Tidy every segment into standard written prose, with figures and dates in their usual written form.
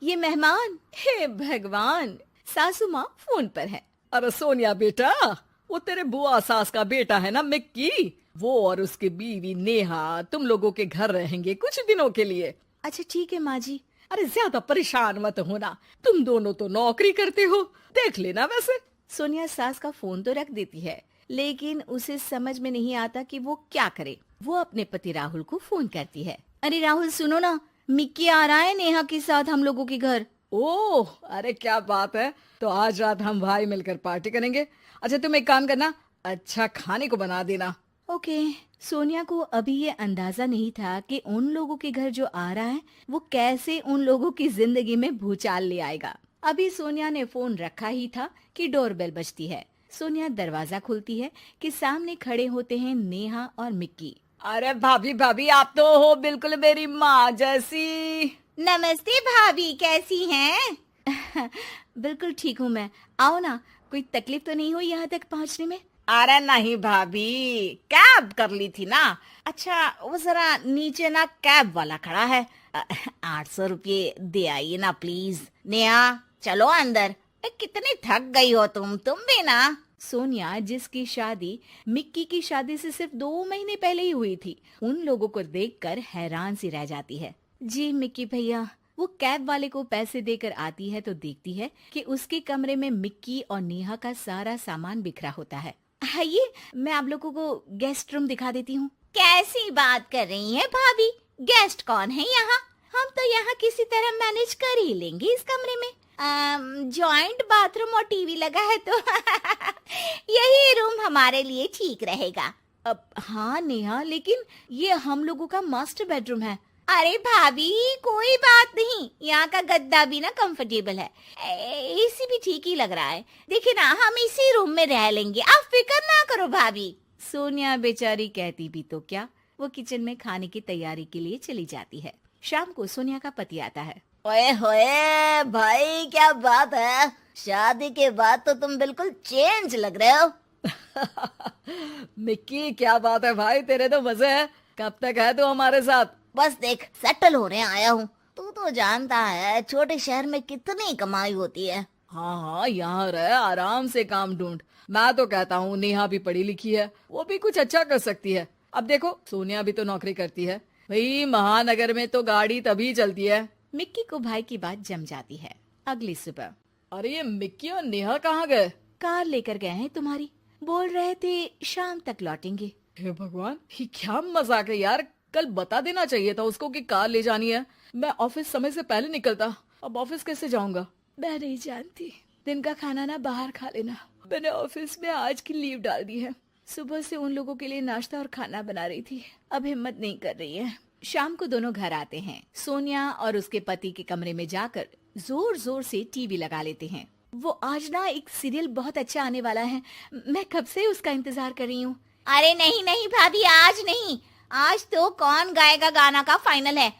ये मेहमान, हे भगवान, सासू माँ फोन पर है। अरे सोनिया बेटा, वो तेरे बुआ सास का बेटा है ना मिक्की, वो और उसकी बीवी नेहा तुम लोगों के घर रहेंगे कुछ दिनों के लिए। अच्छा ठीक है माँ जी। अरे ज्यादा परेशान मत होना, तुम दोनों तो नौकरी करते हो, देख लेना वैसे। सोनिया सास का फोन तो रख देती है, लेकिन उसे समझ में नहीं आता कि वो क्या करे। वो अपने पति राहुल को फोन करती है। अरे राहुल सुनो ना, मिक्की आ रहा है नेहा के साथ हम लोगों के घर। ओह, अरे क्या बात है, तो आज रात हम भाई मिलकर पार्टी करेंगे। अच्छा तुम एक काम करना, अच्छा खाने को बना देना। ओके। सोनिया को अभी ये अंदाजा नहीं था कि उन लोगों के घर जो आ रहा है वो कैसे उन लोगों की जिंदगी में भूचाल ले आएगा। अभी सोनिया ने फोन रखा ही था कि डोरबेल बजती है। सोनिया दरवाजा खोलती है कि सामने खड़े होते हैं नेहा और मिक्की। अरे भाभी भाभी, आप तो हो बिल्कुल मेरी माँ जैसी। नमस्ते भाभी, कैसी हैं? बिल्कुल ठीक हूँ मैं। आओ ना, कोई तकलीफ तो नहीं हुई यहाँ तक पहुँचने में? अरे नहीं भाभी, कैब कर ली थी ना। अच्छा वो जरा नीचे ना कैब वाला खड़ा है, 800 रुपये दे आइए ना प्लीज। नेहा चलो अंदर, कितनी थक गई हो तुम भी ना। सोनिया, जिसकी शादी मिक्की की शादी से सिर्फ 2 महीने पहले ही हुई थी, उन लोगों को देखकर हैरान सी रह जाती है। जी मिक्की भैया। वो कैब वाले को पैसे देकर आती है तो देखती है कि उसके कमरे में मिक्की और नेहा का सारा सामान बिखरा होता है। आइए, मैं आप लोगों को गेस्ट रूम दिखा देती हूँ। कैसी बात कर रही है भाभी, गेस्ट कौन है यहाँ? हम तो यहाँ किसी तरह मैनेज कर ही लेंगे इस कमरे में। जॉइंट बाथरूम और टीवी लगा है तो यही रूम हमारे लिए ठीक रहेगा। अब हाँ नेहा, लेकिन ये हम लोगों का मास्टर बेडरूम है। अरे भाभी कोई बात नहीं, यहाँ का गद्दा भी ना कंफर्टेबल है, एसी भी ठीक ही लग रहा है। देखिए ना, हम इसी रूम में रह लेंगे, आप फिक्र ना करो भाभी। सोनिया बेचारी कहती भी तो क्या, वो किचन में खाने की तैयारी के लिए चली जाती है। शाम को सोनिया का पति आता है। ओए होए भाई, क्या बात है, शादी के बाद तो तुम बिल्कुल चेंज लग रहे हो। मिक्की क्या बात है भाई, तेरे तो मजे है। कब तक है तू हमारे साथ? बस देख, सेटल होने आया हूँ। तू तो जानता है छोटे शहर में कितनी कमाई होती है। हाँ हाँ, यहाँ रह, आराम से काम ढूंढ। मैं तो कहता हूँ नेहा भी पढ़ी लिखी है, वो भी कुछ अच्छा कर सकती है। अब देखो सोनिया भी तो नौकरी करती है भाई, महानगर में तो गाड़ी तभी चलती है। मिक्की को भाई की बात जम जाती है। अगली सुबह। अरे ये मिक्की और नेहा कहाँ गए? कार लेकर गए हैं तुम्हारी, बोल रहे थे शाम तक लौटेंगे। हे भगवान, ये क्या मजाक है यार, कल बता देना चाहिए था उसको कि कार ले जानी है। मैं ऑफिस समय से पहले निकलता, अब ऑफिस कैसे जाऊंगा? मैं नहीं जानती, दिन का खाना ना बाहर खा लेना। मैंने ऑफिस में आज की लीव डाल दी है। सुबह से उन लोगों के लिए नाश्ता और खाना बना रही थी, अब हिम्मत नहीं कर रही है। शाम को दोनों घर आते हैं। सोनिया और उसके पति के कमरे में जाकर जोर जोर से टीवी लगा लेते हैं। वो आज ना एक सीरियल बहुत अच्छा आने वाला है, मैं कब से उसका इंतजार कर रही हूँ। अरे नहीं नहीं भाभी, आज नहीं, आज तो कौन गाएगा गाना का फाइनल है।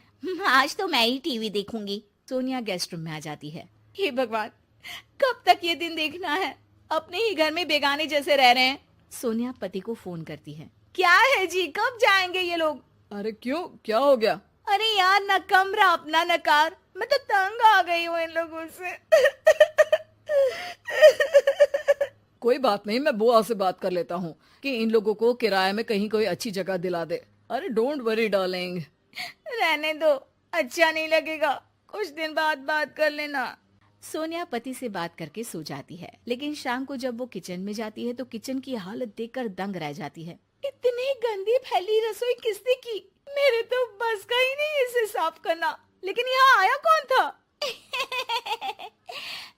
आज तो मैं ही टीवी देखूंगी। सोनिया गेस्ट रूम में आ जाती है। हे भगवान, कब तक ये दिन देखना है, अपने ही घर में बेगाने जैसे रह रहे हैं। सोनिया पति को फोन करती है। क्या है जी, कब जाएंगे ये लोग? अरे क्यों, क्या हो गया? अरे यार, न कमरा अपना न कार, मैं तो तंग आ गई हूँ इन लोगों से। कोई बात नहीं, मैं बुआ से बात कर लेता हूँ कि इन लोगों को किराए में कहीं कोई अच्छी जगह दिला दे। अरे डोंट वरी डार्लिंग। रहने दो, अच्छा नहीं लगेगा, कुछ दिन बाद बात कर लेना। सोनिया पति से बात करके सो जाती है, लेकिन शाम को जब वो किचन में जाती है तो किचन की हालत देखकर दंग रह जाती है। इतनी गंदी फैली रसोई किसने की? मेरे तो बस का ही नहीं इसे साफ करना। लेकिन यहाँ आया कौन था?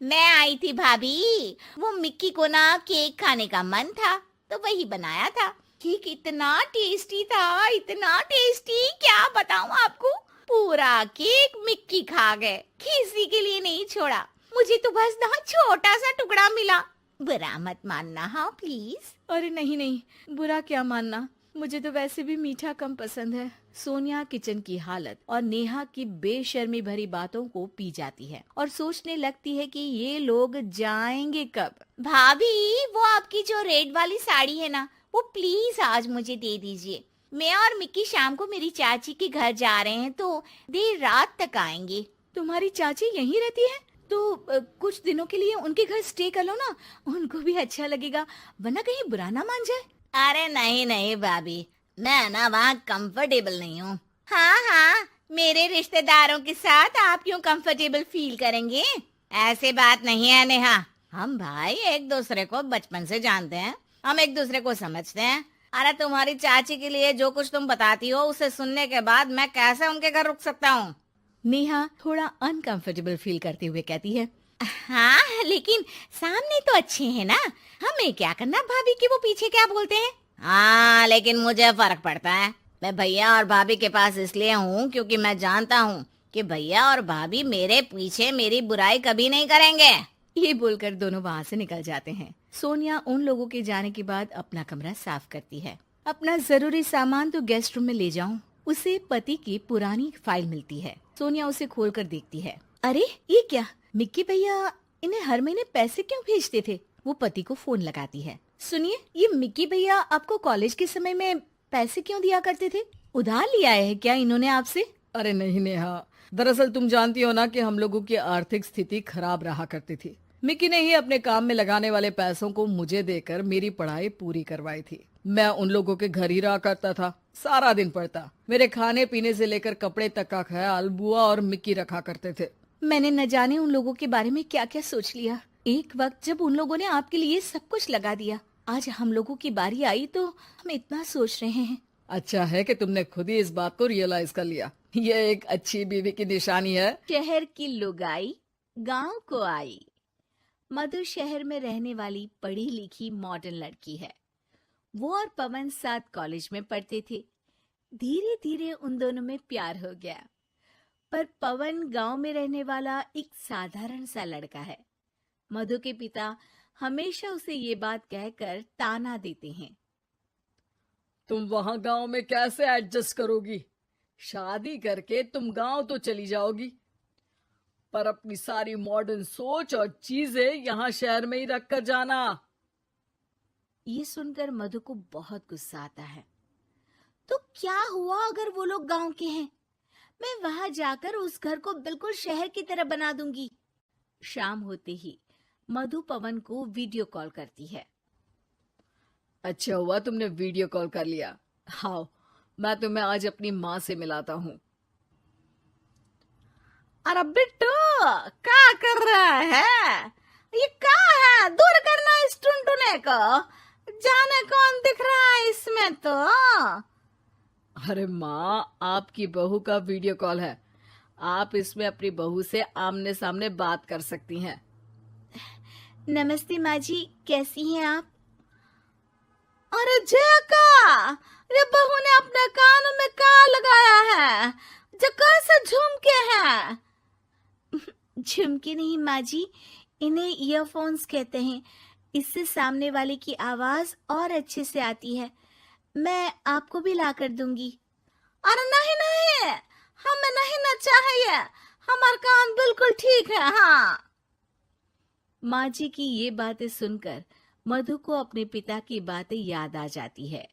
मैं आई थी भाभी, वो मिक्की को ना केक खाने का मन था तो वही बनाया था। केक इतना टेस्टी था, इतना टेस्टी, क्या बताऊं आपको। पूरा केक मिक्की खा गए, किसी के लिए नहीं छोड़ा। मुझे तो बस ना छोटा सा टुकड़ा मिला। बुरा मत मानना हाँ प्लीज। अरे नहीं नहीं, बुरा क्या मानना, मुझे तो वैसे भी मीठा कम पसंद है। सोनिया किचन की हालत और नेहा की बेशर्मी भरी बातों को पी जाती है और सोचने लगती है कि ये लोग जाएंगे कब। भाभी, वो आपकी जो रेड वाली साड़ी है ना, वो प्लीज आज मुझे दे दीजिए। मैं और मिक्की शाम को मेरी चाची के घर जा रहे हैं तो देर रात तक आएंगे। तुम्हारी चाची यहीं रहती है? तो कुछ दिनों के लिए उनके घर स्टे कर लो ना, उनको भी अच्छा लगेगा, वरना कहीं बुरा ना मान जाए। अरे नहीं नहीं भाभी, मैं ना वहाँ कंफर्टेबल नहीं हूँ। हाँ हाँ, मेरे रिश्तेदारों के साथ आप क्यों कंफर्टेबल फील करेंगे? ऐसी बात नहीं है नेहा, हम भाई एक दूसरे को बचपन से जानते हैं, हम एक दूसरे को समझते हैं। अरे तुम्हारी चाची के लिए जो कुछ तुम बताती हो उसे सुनने के बाद मैं कैसे उनके घर रुक सकता हूँ? नेहा थोड़ा अनकंफर्टेबल फील करते हुए कहती है। हाँ लेकिन सामने तो अच्छे हैं ना, हमें क्या करना भाभी कि वो पीछे क्या बोलते हैं। हाँ लेकिन मुझे फर्क पड़ता है। मैं भैया और भाभी के पास इसलिए हूँ क्योंकि मैं जानता हूँ कि भैया और भाभी मेरे पीछे मेरी बुराई कभी नहीं करेंगे। ये बोलकर दोनों वहाँ से निकल जाते हैं। सोनिया उन लोगों के जाने के बाद अपना कमरा साफ करती है। अपना जरूरी सामान तो गेस्ट रूम में ले जाऊं। उसे पति की पुरानी फाइल मिलती है। सोनिया उसे खोलकर देखती है। अरे ये क्या, मिक्की भैया इन्हें हर महीने पैसे क्यों भेजते थे? वो पति को फोन लगाती है। सुनिए, ये मिक्की भैया आपको कॉलेज के समय में पैसे क्यों दिया करते थे? उधार लिया है क्या इन्होंने आपसे? अरे नहीं नेहा, दरअसल तुम जानती हो ना कि हम लोगों की आर्थिक स्थिति खराब रहा करती थी। मिकी ने ही अपने काम में लगाने वाले पैसों को मुझे देकर मेरी पढ़ाई पूरी करवाई थी। मैं उन लोगों के घर ही रहा करता था, सारा दिन पढ़ता। मेरे खाने पीने से लेकर कपड़े तक का ख्याल बुआ और मिक्की रखा करते थे। मैंने न जाने उन लोगों के बारे में क्या क्या सोच लिया। एक वक्त जब उन लोगों ने आपके लिए सब कुछ लगा दिया, आज हम लोगों की बारी आई तो हम इतना सोच रहे हैं। अच्छा है कि तुमने खुद ही इस बात को रियलाइज कर लिया। ये एक अच्छी बीवी की निशानी है। शहर की लुगाई गांव को आई। मधु शहर में रहने वाली पढ़ी लिखी मॉडर्न लड़की है। वो और पवन साथ कॉलेज में पढ़ते थे। धीरे धीरे उन दोनों में प्यार हो गया। पर पवन गांव में रहने वाला एक साधारण सा लड़का है। मधु के पिता हमेशा उसे ये बात कहकर ताना देते हैं। तुम वहां गांव में कैसे एडजस्ट करोगी? शादी करके तुम गांव तो चली जाओगी, पर अपनी सारी मॉडर्न सोच और चीजें यहाँ शहर में ही रख कर जाना। ये सुनकर मधु को बहुत गुस्सा आता है। तो क्या हुआ अगर वो लोग गांव के हैं? मैं वहां जाकर उस घर को बिल्कुल शहर की तरह बना दूंगी। शाम होते ही मधु पवन को वीडियो कॉल करती है। अच्छा हुआ तुमने वीडियो कॉल कर लिया। हाँ, मैं तुम्हें आज अपनी माँ से मिलाता हूँ। अरे बिट्टू, क्या कर रहा है? ये क्या है? दूर करना इस टुनटुने को। जाने कौन दिख रहा है इसमें तो। अरे माँ, आपकी बहू का वीडियो कॉल है। आप इसमें अपनी बहू से आमने सामने बात कर सकती हैं। नमस्ते माँ जी, कैसी हैं आप? अरे जेका, ये बहू ने अपने कान में क्या लगाया है? जो कैसे झुमके हैं? झुमके नहीं माँ जी, इन्हें ईयरफोन्स कहते हैं। इससे सामने वाले की आवाज और अच्छे से आती है। मैं आपको भी ला कर दूंगी। अरे नहीं नहीं, हमें नहीं ना चाहिए, हमारे कान बिल्कुल ठीक है। हाँ। माँ जी की ये बातें सुनकर मधु को अपने पिता की बातें याद आ जाती है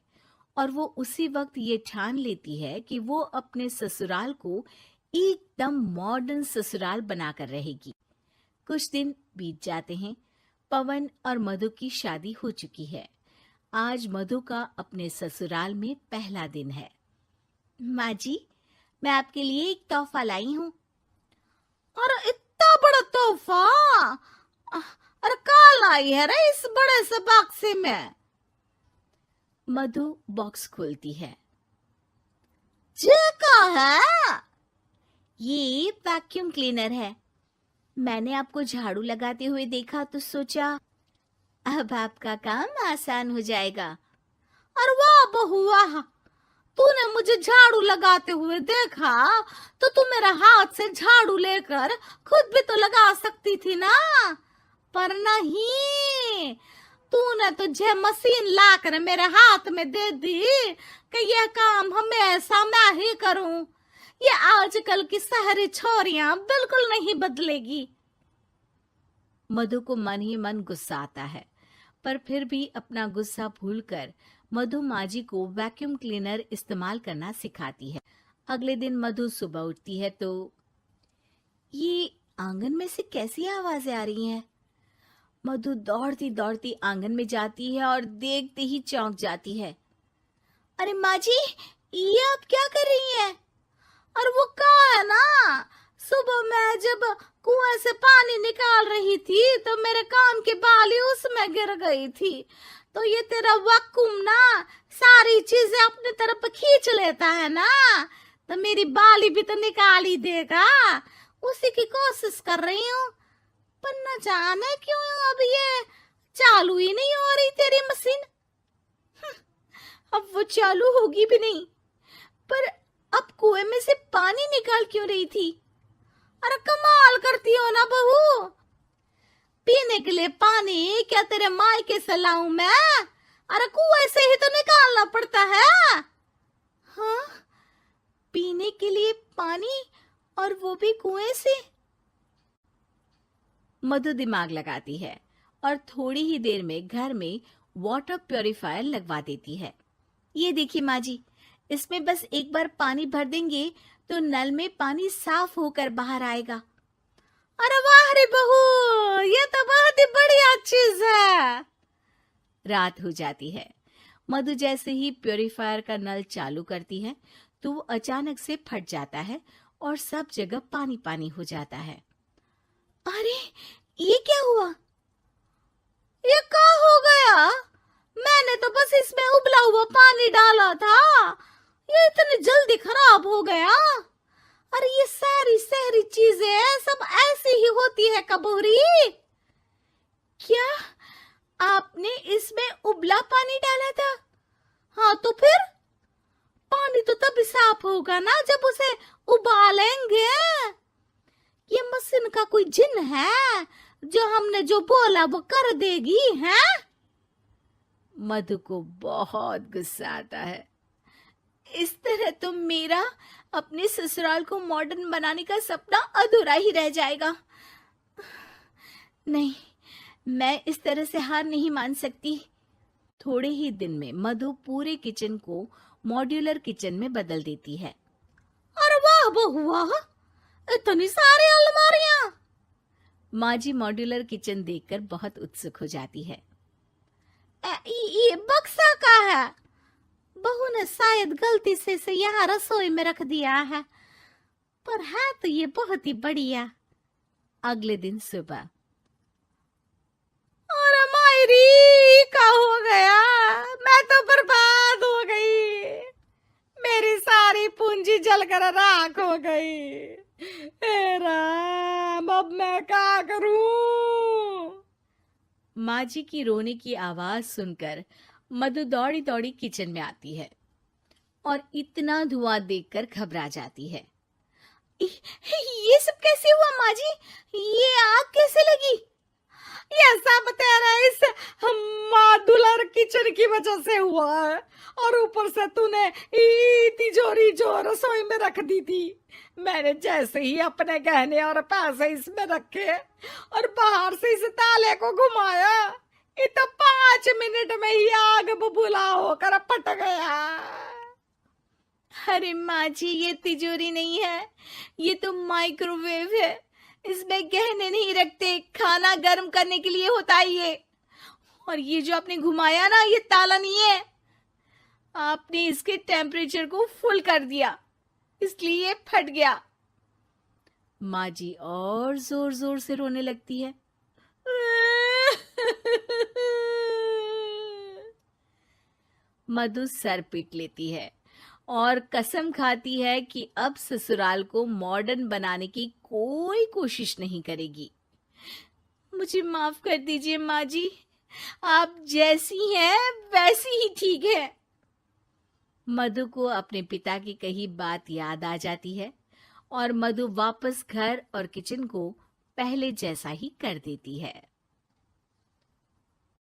और वो उसी वक्त ये ठान लेती है कि वो अपने ससुराल को एकदम मॉडर्न ससुराल बनाकर रहेगी। कुछ दिन बीत जाते हैं। पवन और मधु की शादी हो चुकी है। आज मधु का अपने ससुराल में पहला दिन है। माँ जी, मैं आपके लिए एक तोहफा लाई हूँ। अरे इतना बड़ा तोहफा? अरे क्या लाई है रे इस बड़े से बक्से में? मधु बॉक्स खोलती है। ये क्या है? ये वैक्यूम क्लीनर है। मैंने आपको झाड़ू लगाते हुए देखा तो सोचा अब आपका काम आसान हो जाएगा। अरे वाह बहू वाह, तूने मुझे झाड़ू लगाते हुए देखा तो तू मेरे हाथ से झाड़ू लेकर खुद भी तो लगा सकती थी ना। पर नहीं, तूने तुझे मशीन लाकर मेरे हाथ में दे दी कि यह काम हमेशा मैं ही करूं। ये आजकल की शहरी छोरियां बिल्कुल नहीं बदलेगी। मधु को मन ही मन गुस्सा आता है, पर फिर भी अपना गुस्सा भूलकर मधु माँ जी को वैक्यूम क्लीनर इस्तेमाल करना सिखाती है। अगले दिन मधु सुबह उठती है तो ये आंगन में से कैसी आवाजें आ रही हैं? मधु दौड़ती दौड़ती आंगन में जाती है और देखते ही चौंक जाती है। अरे माँ जी, ये आप क्या कर रही हैं? और वो कहाँ है ना, सुबह मैं जब कुएं से पानी निकाल रही थी तो मेरे कान की बाली उसमें गिर गई थी। तो ये तेरा वैक्यूम ना सारी चीजें अपनी तरफ खींच लेता है ना, तो मेरी बाली भी तो निकाल ही देगा। उसी की कोशिश कर रही हूँ, पर न जाने क्यों अब ये चालू ही नहीं हो रही तेरी मशीन। अब वो चालू होगी भी नहीं। पर अब कुएं में से पानी निकाल क्यों रही थी? अरे कमाल करती हो ना बहू, पीने के लिए पानी क्या तेरे मायके से लाऊं मैं? अरे कुएं से ही तो निकालना पड़ता है। हाँ, पीने के लिए पानी, और वो भी कुएं से। मधु दिमाग लगाती है और थोड़ी ही देर में घर में वाटर प्योरीफायर लगवा देती है। ये देखिए माँ जी, इसमें बस एक बार पानी भर देंगे तो नल में पानी साफ होकर बाहर आएगा। अरे वाह रे बहू, ये तो बहुत ही बढ़िया चीज है। रात हो जाती है। मधु जैसे ही प्योरीफायर का नल चालू करती है तो वो अचानक से फट जाता है और सब जगह पानी पानी हो जाता है। अरे ये क्या हुआ? ये क्या हो गया? मैंने तो बस इसमें उबला हुआ पानी डाला था, ये इतनी जल्दी खराब हो गया। अरे ये सारी शहरी चीजें सब ऐसी ही होती है कबूरी। क्या आपने इसमें उबला पानी डाला था? हाँ तो फिर पानी तो तभी साफ होगा ना जब उसे उबालेंगे। ये मशीन का कोई जिन है जो हमने जो बोला वो कर देगी है? मधु को बहुत गुस्सा आता है। इस तरह तो मेरा अपने ससुराल को मॉडर्न बनाने का सपना अधूरा ही रह जाएगा। नहीं, मैं इस तरह से हार नहीं मान सकती। थोड़े ही दिन में मधु पूरे किचन को मॉड्यूलर किचन में बदल देती है। अरे वाह बहुआ, इतनी सारी अलमारियां। माँ जी मॉड्यूलर किचन देखकर बहुत उत्सुक हो जाती है। ये बक्सा का है? बहू ने शायद गलती से इसे यहाँ रसोई में रख दिया है, पर है तो ये बहुत ही बढ़िया। अगले दिन सुबह। अरे मायरी, क्या हो गया? मैं तो बर्बाद हो गई, मेरी सारी पूंजी जलकर राख हो गई। हे राम, अब मैं क्या करूं? माँ जी की रोने की आवाज सुनकर मधु दौड़ी दौड़ी किचन में आती है और इतना धुआं देखकर घबरा जाती है। ये सब कैसे हुआ माँ जी? ये आग कैसे लगी? ये सब तेरा इस मॉड्यूलर किचन की वजह से हुआ है, और ऊपर से तूने तिजोरी जो रसोई में रख दी थी, मैंने जैसे ही अपने गहने और पैसे इसमें रखे और बाहर से इस ताले को घुमाया, ये तो 5 मिनट में ही आग बबूला होकर फट गया। अरे माँ जी, ये तिजोरी नहीं है, ये तो माइक्रोवेव है। इसमें गहने नहीं रखते, खाना गर्म करने के लिए होता है ये। और ये जो आपने घुमाया ना, ये ताला नहीं है, आपने इसके टेम्परेचर को फुल कर दिया, इसलिए ये फट गया। माँ जी और जोर जोर से रोने लगती है। मधु सर पीट लेती है और कसम खाती है कि अब ससुराल को मॉडर्न बनाने की कोई कोशिश नहीं करेगी। मुझे माफ कर दीजिए माँ जी, आप जैसी हैं वैसी ही ठीक है। मधु को अपने पिता की कही बात याद आ जाती है और मधु वापस घर और किचन को पहले जैसा ही कर देती है।